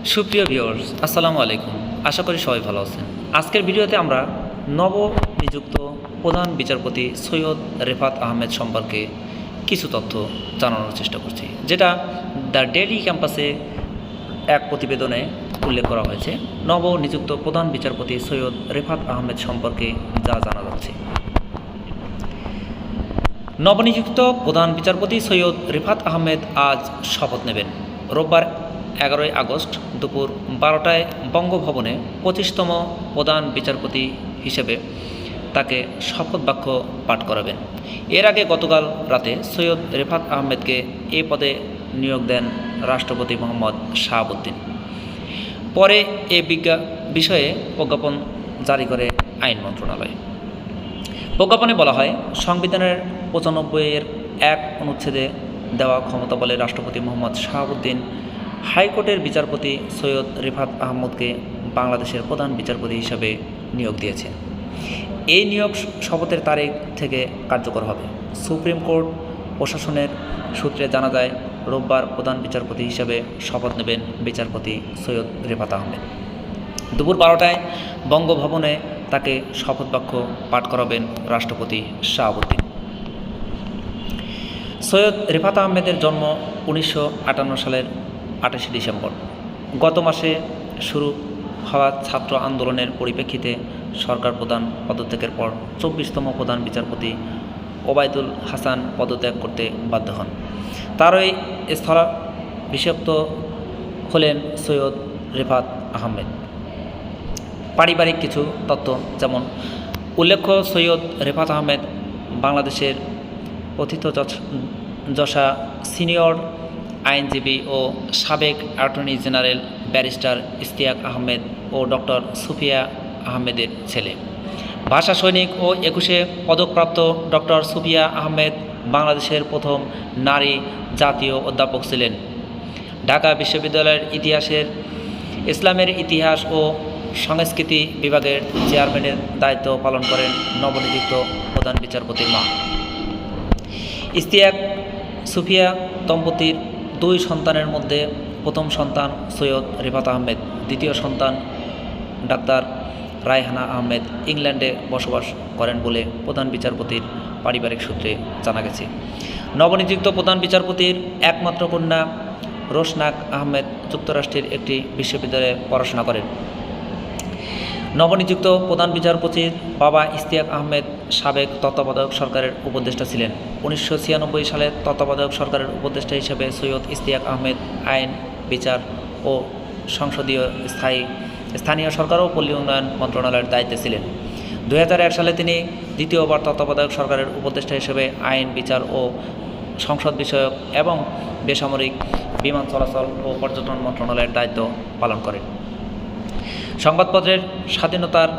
সুপ্রিয় ভিউয়ার্স, আসসালামু আলাইকুম। আশা করি সবাই ভালো আছেন। আজকের ভিডিওতে আমরা নবনিযুক্ত প্রধান বিচারপতি সৈয়দ রেফাত আহমেদ সম্পর্কে কিছু তথ্য জানানোর চেষ্টা করছি, যেটা দ্য ডেইলি ক্যাম্পাসে এক প্রতিবেদনে উল্লেখ করা হয়েছে। নবনিযুক্ত প্রধান বিচারপতি সৈয়দ রেফাত আহমেদ সম্পর্কে যা জানা যাচ্ছে। নবনিযুক্ত প্রধান বিচারপতি সৈয়দ রেফাত আহমেদ আজ শপথ নেবেন। রোববার 11 আগস্ট দুপুর 12টায় বঙ্গভবনে 25তম প্রধান বিচারপতি হিসেবে তাকে শপথ বাক্য পাঠ করাবেন। এর আগে গতকাল রাতে সৈয়দ রেফাত আহমেদকে এ পদে নিয়োগ দেন রাষ্ট্রপতি মোহাম্মদ শাহাবুদ্দিন। পরে এ বিষয়ে প্রজ্ঞাপন জারি করে আইন মন্ত্রণালয়। প্রজ্ঞাপনে বলা হয়, সংবিধানের 95-এর 1 অনুচ্ছেদে দেওয়া ক্ষমতা বলে রাষ্ট্রপতি মোহাম্মদ শাহাবুদ্দিন হাইকোর্টের বিচারপতি সৈয়দ রেফাত আহমদকে বাংলাদেশের প্রধান বিচারপতি হিসাবে নিয়োগ দিয়েছেন। এই নিয়োগ শপথের তারিখ থেকে কার্যকর হবে। সুপ্রিম কোর্ট প্রশাসনের সূত্রে জানা যায়, রোববার প্রধান বিচারপতি হিসাবে শপথ নেবেন বিচারপতি সৈয়দ রেফাত আহমেদ। দুপুর 12টায় বঙ্গভবনে তাকে শপথ বাক্য পাঠ করাবেন রাষ্ট্রপতি শাহাবুদ্দিন। সৈয়দ রেফাত আহমেদের জন্ম 1958 সালের 28 ডিসেম্বর। গত মাসে শুরু হওয়া ছাত্র আন্দোলনের পরিপ্রেক্ষিতে সরকার প্রধান পদত্যাগের পর 24তম প্রধান বিচারপতি ওবায়দুল হাসান পদত্যাগ করতে বাধ্য হন। তারই স্থলাভিষিক্ত হলেন সৈয়দ রেফাত আহমেদ। পারিবারিক কিছু তথ্য, যেমন উল্লেখ্য, সৈয়দ রেফাত আহমেদ বাংলাদেশের প্রথিতযশা সিনিয়র আইনজীবী ও সাবেক attorney general barrister Ishtiaq Ahmed ও ডক্টর সুফিয়া আহমেদের ছেলে। ভাষা সৈনিক ও 21শে পদকপ্রাপ্ত ডক্টর সুফিয়া আহমেদ বাংলাদেশের প্রথম নারী জাতীয় অধ্যাপক ছিলেন। ঢাকা বিশ্ববিদ্যালয়ের ইসলামের ইতিহাস ও সংস্কৃতি বিভাগের চেয়ারম্যানের দায়িত্ব পালন করেন নবনিযুক্ত প্রধান বিচারপতির মা। ইশতিয়াক সুফিয়া দম্পতির 2 সন্তানের মধ্যে প্রথম সন্তান সৈয়দ রেফাত আহমেদ, দ্বিতীয় সন্তান ডাক্তার রায়হানা আহমেদ ইংল্যান্ডে বসবাস করেন বলে প্রধান বিচারপতির পারিবারিক সূত্রে জানা গেছে। নবনিযুক্ত প্রধান বিচারপতির একমাত্র কন্যা রোশনাক আহমেদ যুক্তরাষ্ট্রের একটি বিশ্ববিদ্যালয়ে পড়াশোনা করেন। নবনিযুক্ত প্রধান বিচারপতির বাবা ইশতিয়াক আহমেদ সাবেক তত্ত্বাবধায়ক সরকারের উপদেষ্টা ছিলেন। 1996 সালে তত্ত্বাবধায়ক সরকারের উপদেষ্টা হিসেবে সৈয়দ ইশতিয়াক আহমেদ আইন, বিচার ও সংসদীয় স্থানীয় সরকার ও পল্লী উন্নয়ন মন্ত্রণালয়ের দায়িত্বে ছিলেন। 2001 সালে তিনি দ্বিতীয়বার তত্ত্বাবধায়ক সরকারের উপদেষ্টা হিসেবে আইন, বিচার ও সংসদ বিষয়ক এবং বেসামরিক বিমান চলাচল ও পর্যটন মন্ত্রণালয়ের দায়িত্ব পালন করেন। সংবাদপত্রের স্বাধীনতার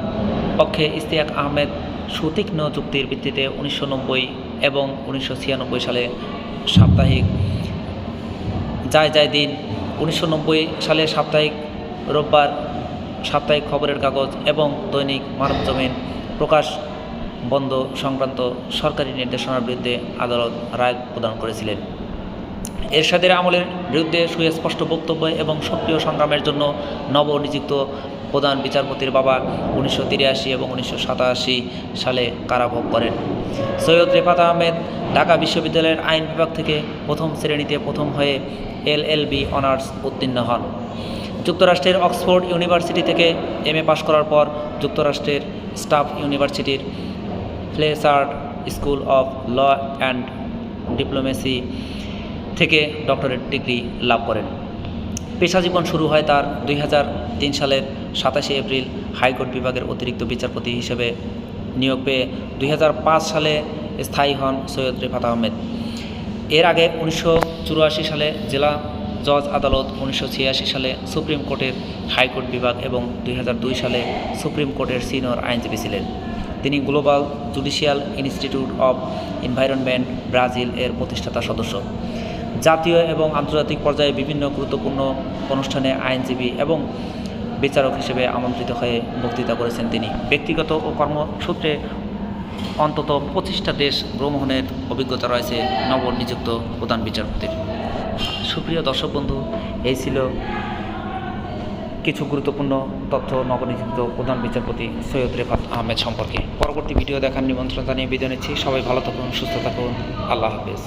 পক্ষে ইশতিয়াক আহমেদ সুতীক্ষ্ণ যুক্তির ভিত্তিতে 1990 এবং 1996 সালে সাপ্তাহিক যায় দিন, 1990 সালে সাপ্তাহিক রোববার, সাপ্তাহিক খবরের কাগজ এবং দৈনিক মানবজমিন প্রকাশ বন্ধ সংক্রান্ত সরকারি নির্দেশনার বিরুদ্ধে আদালত রায় প্রদান করেছিলেন। এরশাদের আমলের বিরুদ্ধে সুস্পষ্ট বক্তব্য এবং সক্রিয় সংগ্রামের জন্য নবনিযুক্ত প্রধান বিচারপতির বাবা 1983 এবং 1987 সালে কারাভোগ করেন। সৈয়দ রেফাত আহমেদ ঢাকা বিশ্ববিদ্যালয়ের আইন বিভাগ থেকে প্রথম শ্রেণীতে প্রথম হয়ে LLB অনার্স উত্তীর্ণ হন। যুক্তরাষ্ট্রের অক্সফোর্ড ইউনিভার্সিটি থেকে MA পাশ করার পর যুক্তরাষ্ট্রের স্টাফ ইউনিভার্সিটির Fletcher school of law and diplomacy থেকে ডক্টরেট ডিগ্রি লাভ করেন। পেশাজীবন শুরু হয় তার 2003 সালের 27 এপ্রিল হাইকোর্ট বিভাগের অতিরিক্ত বিচারপতি হিসেবে নিয়োগ পেয়ে 2005 সালে স্থায়ী হন সৈয়দ রেফাত আহমেদ। এর আগে 1984 সালে জেলা জজ আদালত, 1986 সালে সুপ্রিম কোর্টের হাইকোর্ট বিভাগ এবং 2002 সালে সুপ্রিম কোর্টের সিনিয়র আইনজীবী ছিলেন। তিনি global judicial institute of environment Brazil এর প্রতিষ্ঠাতা সদস্য। জাতীয় এবং আন্তর্জাতিক পর্যায়ে বিভিন্ন গুরুত্বপূর্ণ অনুষ্ঠানে আইনজীবী এবং বিচারক হিসেবে আমন্ত্রিত হয়ে বক্তৃতা করেছেন তিনি। ব্যক্তিগত ও কর্মসূত্রে অন্তত 25টা দেশ ভ্রমণের অভিজ্ঞতা রয়েছে নবনিযুক্ত প্রধান বিচারপতির। সুপ্রিয় দর্শক বন্ধু, এই ছিল কিছু গুরুত্বপূর্ণ তথ্য নবনিযুক্ত প্রধান বিচারপতি সৈয়দ রেফাত আহমেদ সম্পর্কে। পরবর্তী ভিডিও দেখার নিমন্ত্রণ জানিয়ে বিদায় নিচ্ছি। সবাই ভালো থাকুন, সুস্থ থাকুন। আল্লাহ হাফেজ।